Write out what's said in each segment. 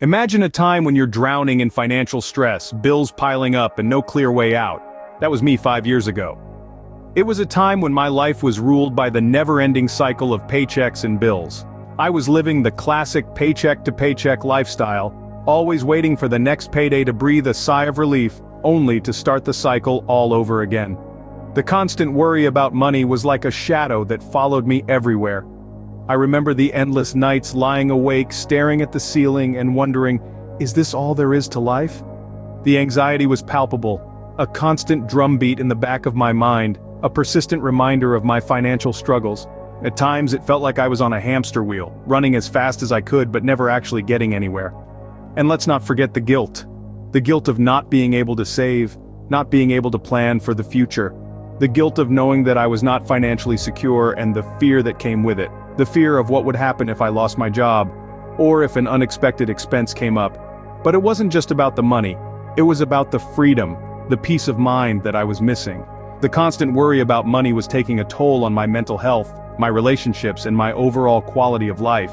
Imagine a time when you're drowning in financial stress, bills piling up and no clear way out. That was me 5 years ago. It was a time when my life was ruled by the never-ending cycle of paychecks and bills. I was living the classic paycheck-to-paycheck lifestyle, always waiting for the next payday to breathe a sigh of relief, only to start the cycle all over again. The constant worry about money was like a shadow that followed me everywhere. I remember the endless nights lying awake, staring at the ceiling and wondering, is this all there is to life? The anxiety was palpable, a constant drumbeat in the back of my mind, a persistent reminder of my financial struggles. At times it felt like I was on a hamster wheel, running as fast as I could but never actually getting anywhere. And let's not forget the guilt. The guilt of not being able to save, not being able to plan for the future. The guilt of knowing that I was not financially secure and the fear that came with it. The fear of what would happen if I lost my job, or if an unexpected expense came up. But it wasn't just about the money, it was about the freedom, the peace of mind that I was missing. The constant worry about money was taking a toll on my mental health, my relationships, and my overall quality of life.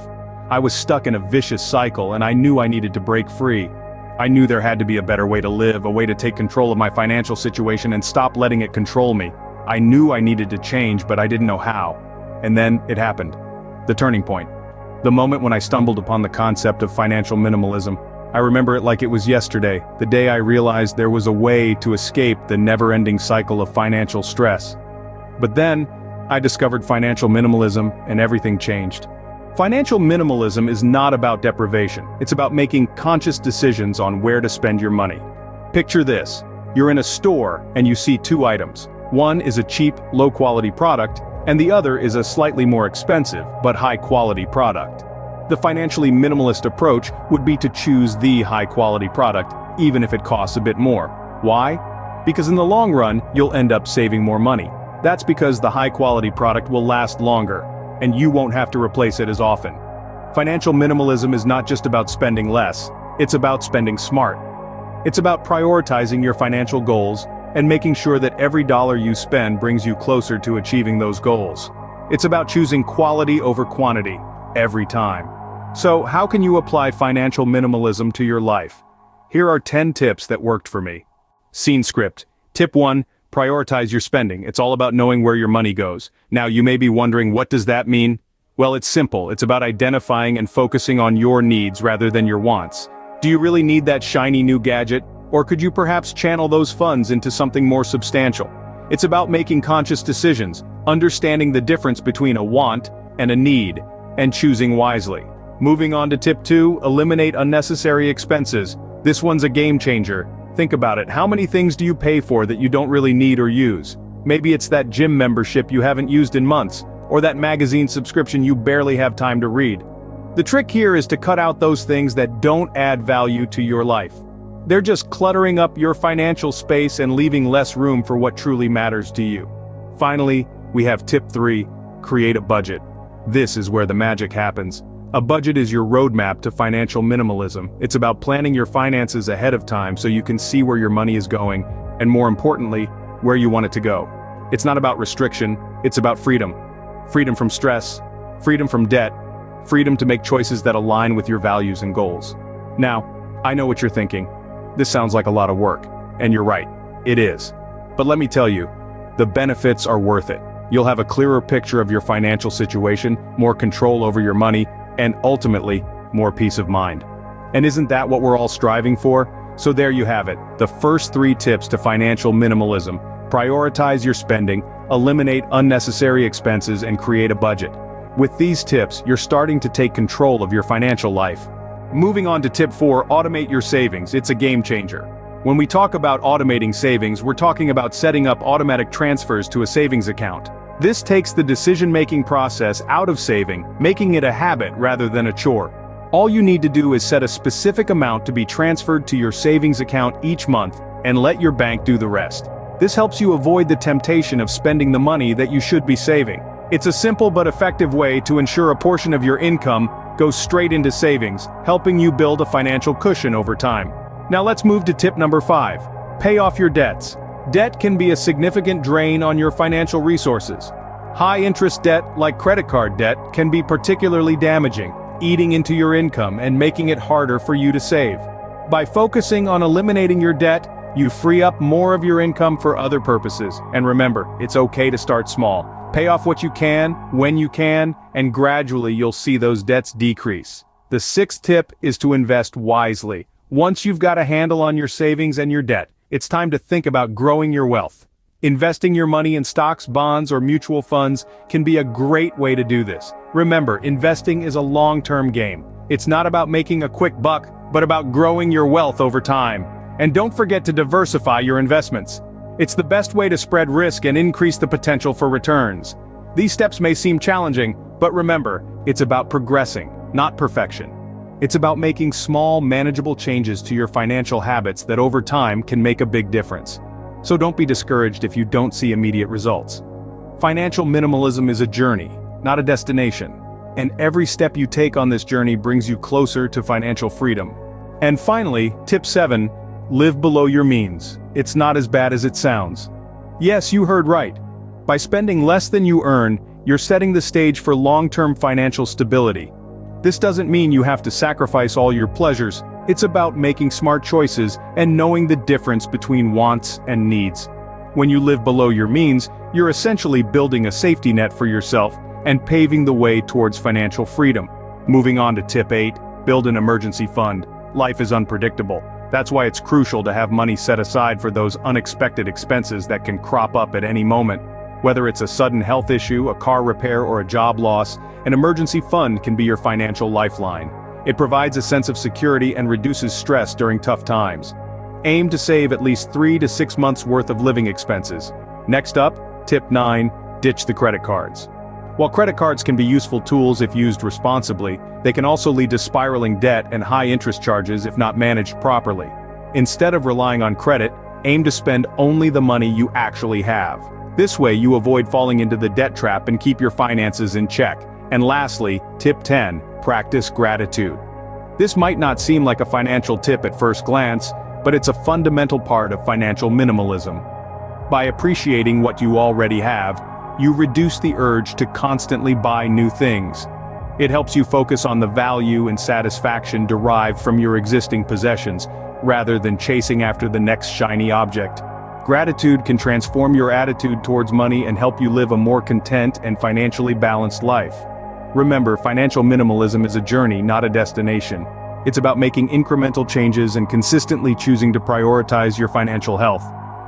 I was stuck in a vicious cycle and I knew I needed to break free. I knew there had to be a better way to live, a way to take control of my financial situation and stop letting it control me. I knew I needed to change, but I didn't know how. And then it happened. The turning point. The moment when I stumbled upon the concept of financial minimalism. I remember it like it was yesterday, the day I realized there was a way to escape the never-ending cycle of financial stress. But then, I discovered financial minimalism and everything changed. Financial minimalism is not about deprivation, it's about making conscious decisions on where to spend your money. Picture this, you're in a store and you see two items. One is a cheap, low-quality product, and the other is a slightly more expensive, but high-quality product. The financially minimalist approach would be to choose the high-quality product, even if it costs a bit more. Why? Because in the long run, you'll end up saving more money. That's because the high-quality product will last longer, and you won't have to replace it as often. Financial minimalism is not just about spending less, it's about spending smart. It's about prioritizing your financial goals and making sure that every dollar you spend brings you closer to achieving those goals. It's about choosing quality over quantity, every time. So, how can you apply financial minimalism to your life? Here are 10 tips that worked for me. Scene script. Tip 1. Prioritize your spending. It's all about knowing where your money goes. Now, you may be wondering, what does that mean? Well, it's simple. It's about identifying and focusing on your needs rather than your wants. Do you really need that shiny new gadget? Or could you perhaps channel those funds into something more substantial? It's about making conscious decisions, understanding the difference between a want and a need, and choosing wisely. Moving on to tip 2, eliminate unnecessary expenses. This one's a game changer. Think about it, how many things do you pay for that you don't really need or use? Maybe it's that gym membership you haven't used in months, or that magazine subscription you barely have time to read. The trick here is to cut out those things that don't add value to your life. They're just cluttering up your financial space and leaving less room for what truly matters to you. Finally, we have tip 3, create a budget. This is where the magic happens. A budget is your roadmap to financial minimalism. It's about planning your finances ahead of time so you can see where your money is going, and more importantly, where you want it to go. It's not about restriction, it's about freedom. Freedom from stress, freedom from debt, freedom to make choices that align with your values and goals. Now, I know what you're thinking. This sounds like a lot of work, and you're right, it is. But let me tell you, the benefits are worth it. You'll have a clearer picture of your financial situation, more control over your money, and ultimately, more peace of mind. And isn't that what we're all striving for? So there you have it, the first 3 tips to financial minimalism. Prioritize your spending, eliminate unnecessary expenses, and create a budget. With these tips, you're starting to take control of your financial life. Moving on to tip 4, automate your savings. It's a game changer. When we talk about automating savings, we're talking about setting up automatic transfers to a savings account. This takes the decision-making process out of saving, making it a habit rather than a chore. All you need to do is set a specific amount to be transferred to your savings account each month, and let your bank do the rest. This helps you avoid the temptation of spending the money that you should be saving. It's a simple but effective way to ensure a portion of your income goes straight into savings, helping you build a financial cushion over time. Now let's move to tip number 5. Pay off your debts. Debt can be a significant drain on your financial resources. High-interest debt, like credit card debt, can be particularly damaging. eating into your income and making it harder for you to save. By focusing on eliminating your debt, you free up more of your income for other purposes. And remember, it's okay to start small. Pay off what you can, when you can, and gradually you'll see those debts decrease. The sixth tip is to invest wisely. Once you've got a handle on your savings and your debt, it's time to think about growing your wealth. Investing your money in stocks, bonds, or mutual funds can be a great way to do this. Remember, investing is a long-term game. It's not about making a quick buck, but about growing your wealth over time. And don't forget to diversify your investments. It's the best way to spread risk and increase the potential for returns. These steps may seem challenging, but remember, it's about progressing, not perfection. It's about making small, manageable changes to your financial habits that over time can make a big difference. So don't be discouraged if you don't see immediate results. Financial minimalism is a journey, not a destination. And every step you take on this journey brings you closer to financial freedom. And finally, tip 7, live below your means. It's not as bad as it sounds. Yes, you heard right. By spending less than you earn, you're setting the stage for long-term financial stability. This doesn't mean you have to sacrifice all your pleasures. It's about making smart choices and knowing the difference between wants and needs. When you live below your means, you're essentially building a safety net for yourself and paving the way towards financial freedom. Moving on to tip 8, build an emergency fund. Life is unpredictable. That's why it's crucial to have money set aside for those unexpected expenses that can crop up at any moment. Whether it's a sudden health issue, a car repair, or a job loss, an emergency fund can be your financial lifeline. It provides a sense of security and reduces stress during tough times. Aim to save at least 3 to 6 months worth of living expenses. Next up, tip 9, ditch the credit cards. While credit cards can be useful tools if used responsibly, they can also lead to spiraling debt and high interest charges if not managed properly. Instead of relying on credit, aim to spend only the money you actually have. This way you avoid falling into the debt trap and keep your finances in check. And lastly, tip 10, practice gratitude. This might not seem like a financial tip at first glance, but it's a fundamental part of financial minimalism. By appreciating what you already have, you reduce the urge to constantly buy new things. It helps you focus on the value and satisfaction derived from your existing possessions, rather than chasing after the next shiny object. Gratitude can transform your attitude towards money and help you live a more content and financially balanced life. Remember, financial minimalism is a journey, not a destination. It's about making incremental changes and consistently choosing to prioritize your financial health.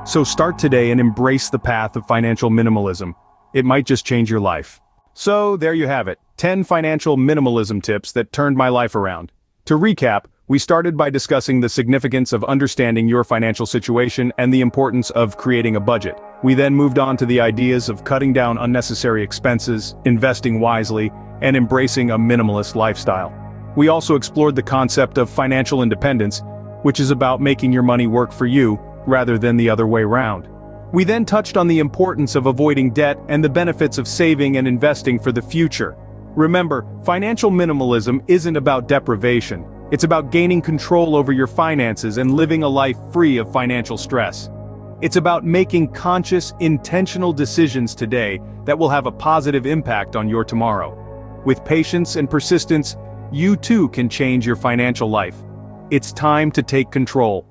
So start today and embrace the path of financial minimalism. It might just change your life. So there you have it, 10 financial minimalism tips that turned my life around. To recap, we started by discussing the significance of understanding your financial situation and the importance of creating a budget. We then moved on to the ideas of cutting down unnecessary expenses, investing wisely, and embracing a minimalist lifestyle. We also explored the concept of financial independence, which is about making your money work for you, rather than the other way around. We then touched on the importance of avoiding debt and the benefits of saving and investing for the future. Remember, financial minimalism isn't about deprivation. It's about gaining control over your finances and living a life free of financial stress. It's about making conscious, intentional decisions today that will have a positive impact on your tomorrow. With patience and persistence, you too can change your financial life. It's time to take control.